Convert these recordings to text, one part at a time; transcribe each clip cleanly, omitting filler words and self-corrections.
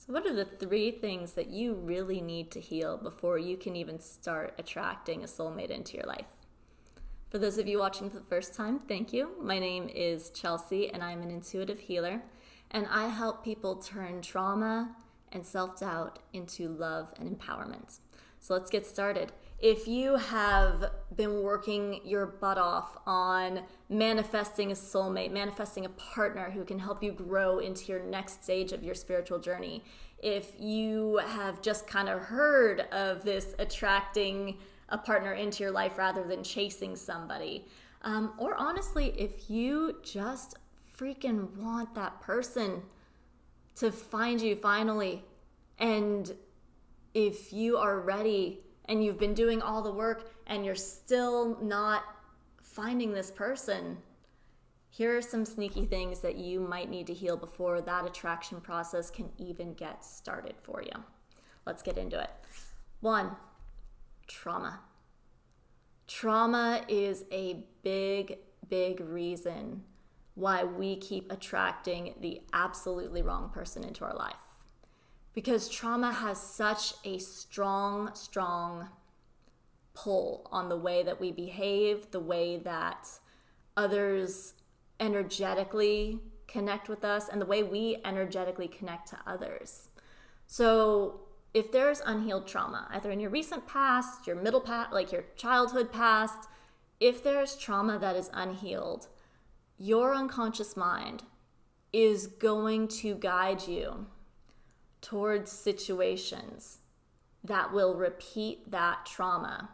So what are the 3 things that you really need to heal before you can even start attracting a soulmate into your life? For those of you watching for the first time, thank you. My name is Chelsea and I'm an intuitive healer, and I help people turn trauma and self-doubt into love and empowerment. So let's get started. If you have been working your butt off on manifesting a soulmate, manifesting a partner who can help you grow into your next stage of your spiritual journey, if you have just kind of heard of this attracting a partner into your life rather than chasing somebody, or honestly, if you just freaking want that person to find you finally, and if you are ready and you've been doing all the work and you're still not finding this person, here are some sneaky things that you might need to heal before that attraction process can even get started for you. Let's get into it. 1, trauma. Trauma is a big, big reason why we keep attracting the absolutely wrong person into our life. Because trauma has such a strong pull on the way that we behave, the way that others energetically connect with us, and the way we energetically connect to others. So if there's unhealed trauma, either in your recent past, your middle past, like your childhood past, if there's trauma that is unhealed, your unconscious mind is going to guide you towards situations that will repeat that trauma,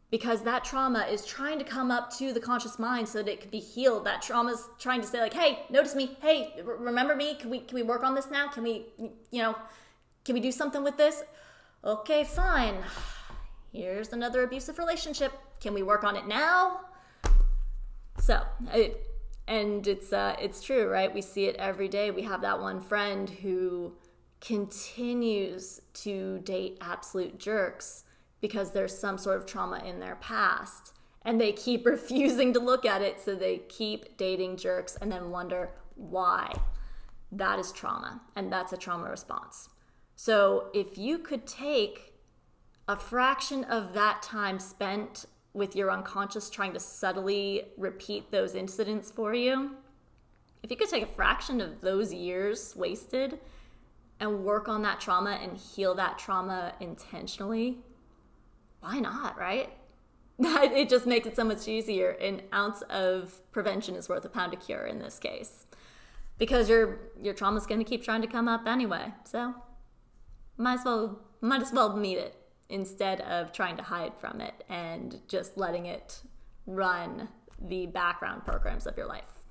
because that trauma is trying to come up to the conscious mind so that it can be healed. That trauma is trying to say, like, hey, notice me, hey, remember me, can we work on this now, can we do something with this? Okay, fine, here's another abusive relationship, can we work on it now? So it's true, right? We see it every day. We have that one friend who continues to date absolute jerks because there's some sort of trauma in their past, and they keep refusing to look at it, so they keep dating jerks and then wonder why. That is trauma, and that's a trauma response. So if you could take a fraction of that time spent with your unconscious trying to subtly repeat those incidents for you, if you could take a fraction of those years wasted and work on that trauma and heal that trauma intentionally, why not, right? It just makes it so much easier. An ounce of prevention is worth a pound of cure in this case, because your trauma's going to keep trying to come up anyway. So might as well meet it instead of trying to hide from it and just letting it run the background programs of your life.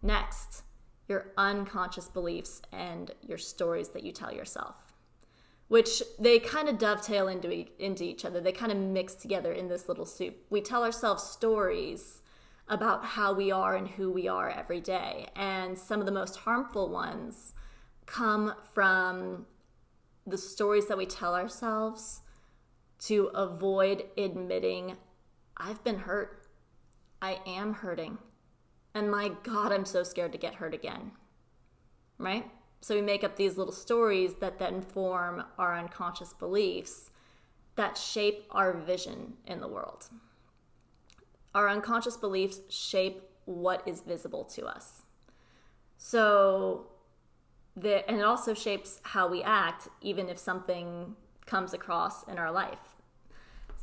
Next, your unconscious beliefs and your stories that you tell yourself, which they kind of dovetail into each other. They kind of mix together in this little soup. We tell ourselves stories about how we are and who we are every day, and some of the most harmful ones come from the stories that we tell ourselves to avoid admitting, I've been hurt, I am hurting, and my God, I'm so scared to get hurt again, right? So we make up these little stories that then form our unconscious beliefs that shape our vision in the world. Our unconscious beliefs shape what is visible to us. So, and it also shapes how we act, even if something comes across in our life.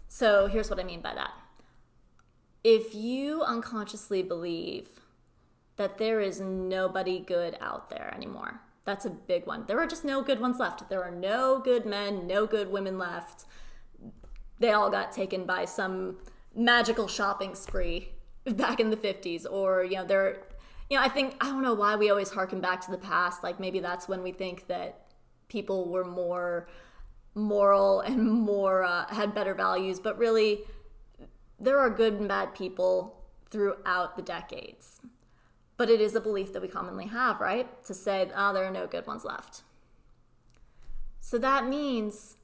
So here's what I mean by that. If you unconsciously believe that there is nobody good out there anymore, that's a big one. There are just no good ones left. There are no good men, no good women left. They all got taken by some magical shopping spree back in the 50s, or, I don't know why we always harken back to the past. Like, maybe that's when we think that people were more moral and more had better values, but really there are good and bad people throughout the decades. But it is a belief that we commonly have, right? To say, there are no good ones left. So that means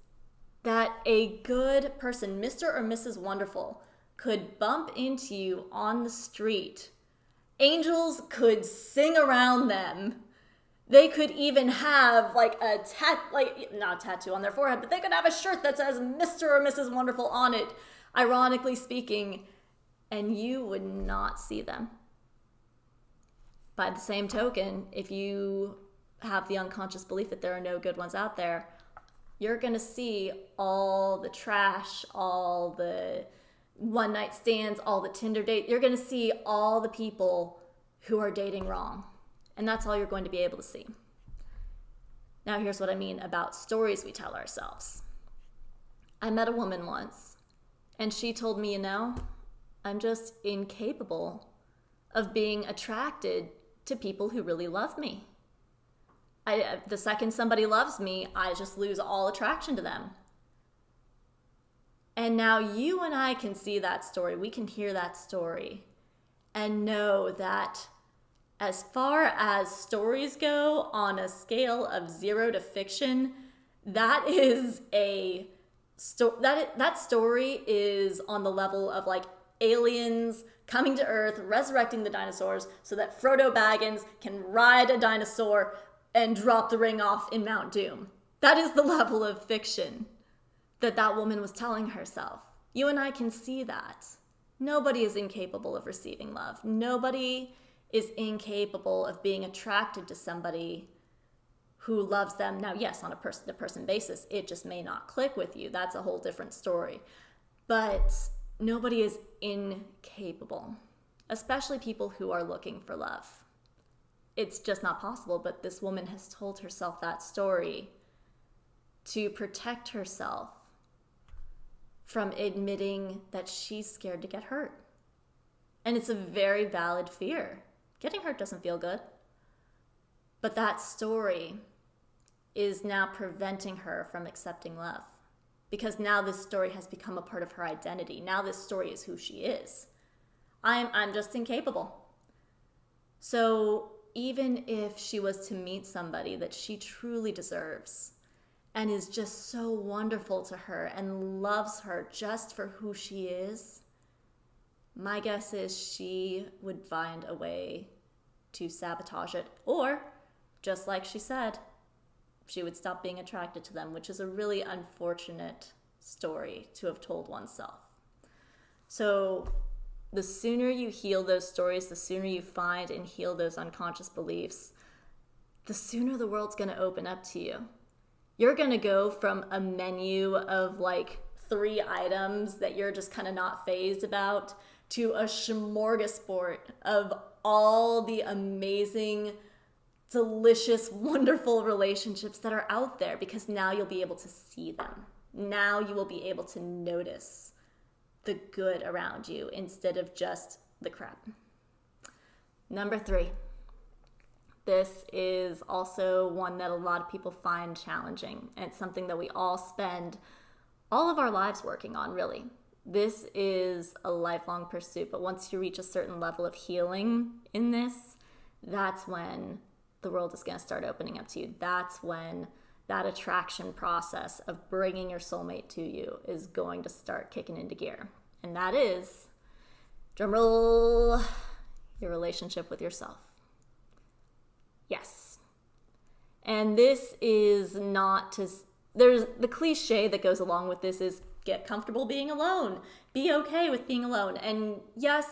that a good person, Mr. or Mrs. Wonderful, could bump into you on the street. Angels could sing around them. They could even have like not a tattoo on their forehead, but they could have a shirt that says Mr. or Mrs. Wonderful on it, ironically speaking, and you would not see them. By the same token, if you have the unconscious belief that there are no good ones out there, you're going to see all the trash, all the one night stands, all the Tinder dates. You're going to see all the people who are dating wrong. And that's all you're going to be able to see. Now, here's what I mean about stories we tell ourselves. I met a woman once, and she told me, I'm just incapable of being attracted to people who really love me. The second somebody loves me, I just lose all attraction to them. And now you and I can see that story. We can hear that story and know that as far as stories go on a scale of 0 to fiction, that is that story is on the level of like aliens coming to Earth, resurrecting the dinosaurs so that Frodo Baggins can ride a dinosaur and drop the ring off in Mount Doom. That is the level of fiction that woman was telling herself. You and I can see that. Nobody is incapable of receiving love. Nobody is incapable of being attracted to somebody who loves them. Now, yes, on a person-to-person basis, it just may not click with you. That's a whole different story. But nobody is incapable, especially people who are looking for love. It's just not possible, but this woman has told herself that story to protect herself from admitting that she's scared to get hurt. And it's a very valid fear. Getting hurt doesn't feel good. But that story is now preventing her from accepting love. Because now this story has become a part of her identity. Now this story is who she is. I'm just incapable. So even if she was to meet somebody that she truly deserves and is just so wonderful to her and loves her just for who she is, my guess is she would find a way to sabotage it. Or, just like she said, she would stop being attracted to them, which is a really unfortunate story to have told oneself. So the sooner you heal those stories, the sooner you find and heal those unconscious beliefs, the sooner the world's going to open up to you. You're going to go from a menu of like 3 items that you're just kind of not fazed about to a smorgasbord of all the amazing, delicious, wonderful relationships that are out there, because now you'll be able to see them. Now you will be able to notice the good around you instead of just the crap. Number 3. This is also one that a lot of people find challenging, and it's something that we all spend all of our lives working on, really. This is a lifelong pursuit, but once you reach a certain level of healing in this, that's when the world is going to start opening up to you. That's when that attraction process of bringing your soulmate to you is going to start kicking into gear. And that is, drumroll, your relationship with yourself. Yes. And this is not to, there's the cliche that goes along with this is get comfortable being alone. Be okay with being alone. And yes,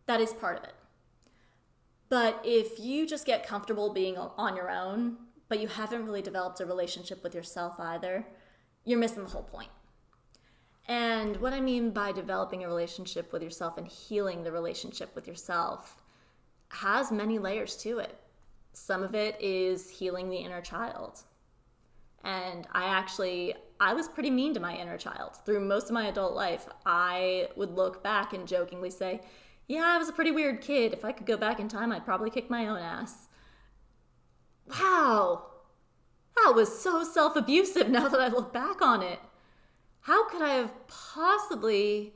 that is part of it. But if you just get comfortable being on your own, but you haven't really developed a relationship with yourself either, you're missing the whole point. And what I mean by developing a relationship with yourself and healing the relationship with yourself has many layers to it. Some of it is healing the inner child. And I was pretty mean to my inner child. Through most of my adult life, I would look back and jokingly say, yeah, I was a pretty weird kid. If I could go back in time, I'd probably kick my own ass. Wow, that was so self-abusive now that I look back on it. How could I have possibly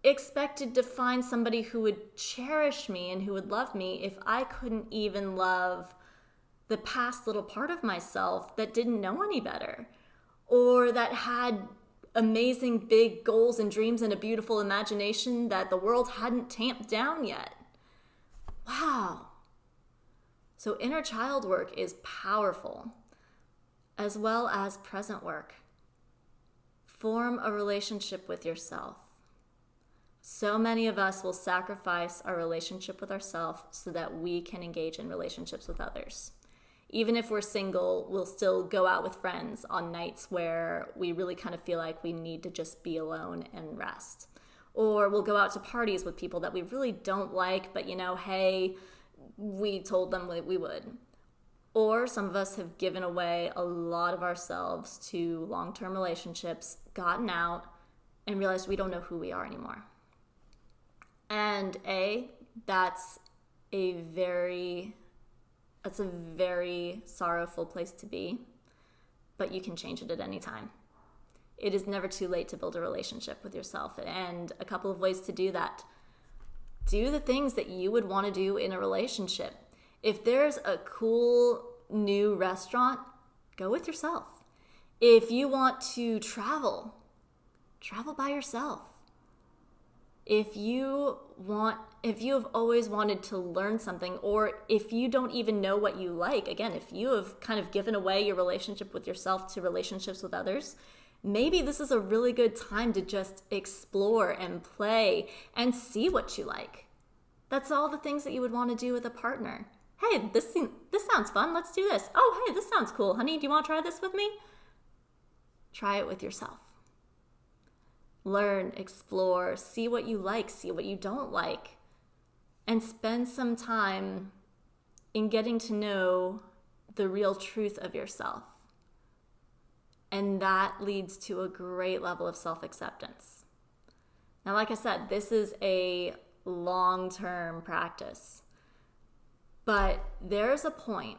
expected to find somebody who would cherish me and who would love me if I couldn't even love the past little part of myself that didn't know any better, or that had amazing big goals and dreams and a beautiful imagination that the world hadn't tamped down yet? Wow. So inner child work is powerful, as well as present work. Form a relationship with yourself. So many of us will sacrifice our relationship with ourselves so that we can engage in relationships with others. Even if we're single, we'll still go out with friends on nights where we really kind of feel like we need to just be alone and rest. Or we'll go out to parties with people that we really don't like, but hey, we told them we would. Or some of us have given away a lot of ourselves to long-term relationships, gotten out, and realized we don't know who we are anymore. And that's a very sorrowful place to be, but you can change it at any time. It is never too late to build a relationship with yourself, and a couple of ways to do that. Do the things that you would want to do in a relationship. If there's a cool new restaurant, go with yourself. If you want to travel by yourself. If you have always wanted to learn something, or if you don't even know what you like, again, if you have kind of given away your relationship with yourself to relationships with others, maybe this is a really good time to just explore and play and see what you like. That's all the things that you would want to do with a partner. Hey, this sounds fun. Let's do this. Oh, hey, this sounds cool. Honey, do you want to try this with me? Try it with yourself. Learn, explore, see what you like, see what you don't like, and spend some time in getting to know the real truth of yourself. And that leads to a great level of self-acceptance. Now, like I said, this is a long-term practice, but there's a point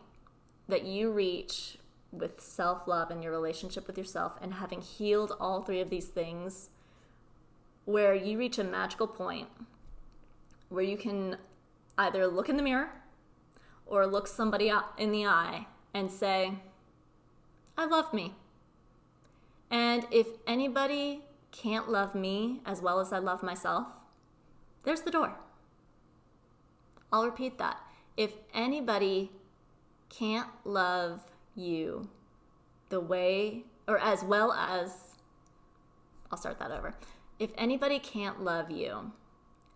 that you reach with self-love and your relationship with yourself, and having healed all three of these things, where you reach a magical point where you can either look in the mirror or look somebody in the eye and say, I love me. And if anybody can't love me as well as I love myself, there's the door. I'll repeat that. If anybody can't love you the way, or as well as, I'll start that over. If anybody can't love you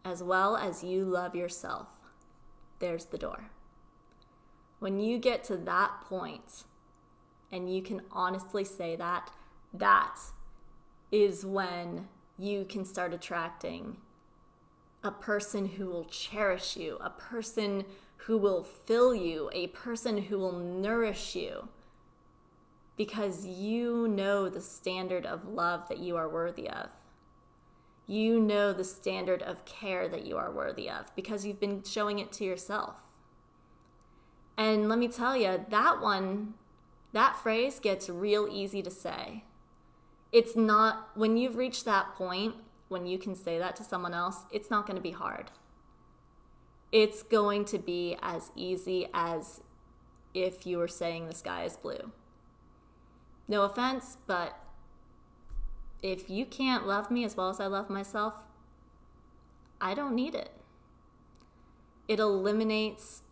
as well as you love yourself, there's the door. When you get to that point and you can honestly say that, that is when you can start attracting a person who will cherish you, a person who will fill you, a person who will nourish you, because you know the standard of love that you are worthy of. You know the standard of care that you are worthy of, because you've been showing it to yourself. And let me tell you, that phrase gets real easy to say. It's not, when you've reached that point, when you can say that to someone else, it's not going to be hard. It's going to be as easy as if you were saying the sky is blue. No offense, but if you can't love me as well as I love myself, I don't need it. It eliminates,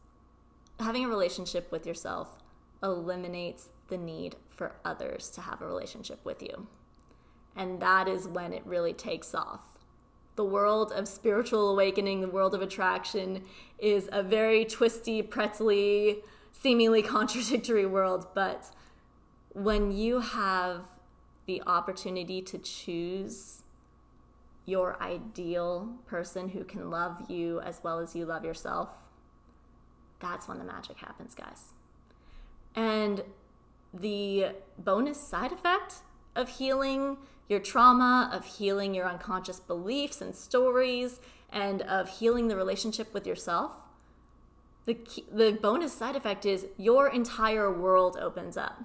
having a relationship with yourself eliminates the need for others to have a relationship with you. And that is when it really takes off. The world of spiritual awakening, the world of attraction, is a very twisty, pretzely, seemingly contradictory world. But when you have the opportunity to choose your ideal person who can love you as well as you love yourself, that's when the magic happens, guys. And the bonus side effect of healing your trauma, of healing your unconscious beliefs and stories, and of healing the relationship with yourself, the bonus side effect is your entire world opens up.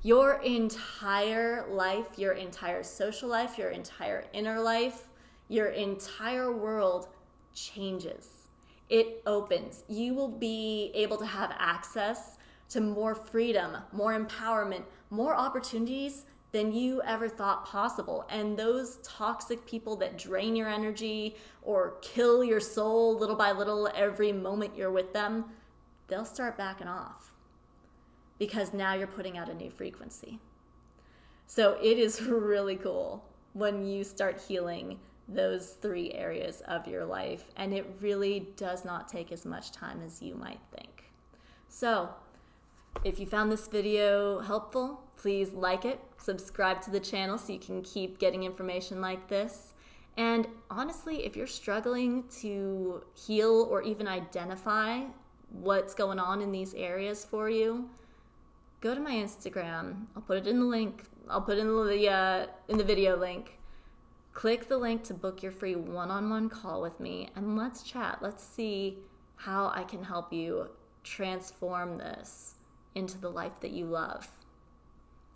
Your entire life, your entire social life, your entire inner life, your entire world changes. It opens. You will be able to have access to more freedom, more empowerment, more opportunities than you ever thought possible. And those toxic people that drain your energy or kill your soul little by little every moment you're with them, they'll start backing off because now you're putting out a new frequency. So it is really cool when you start healing those 3 areas of your life, and it really does not take as much time as you might think. So if you found this video helpful, please like it, subscribe to the channel so you can keep getting information like this. And honestly, if you're struggling to heal or even identify what's going on in these areas for you, go to my Instagram. I'll put it in the link. I'll put it in the video link. Click the link to book your free one-on-one call with me, and let's chat. Let's see how I can help you transform this into the life that you love.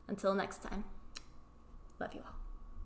Until next time, love you all.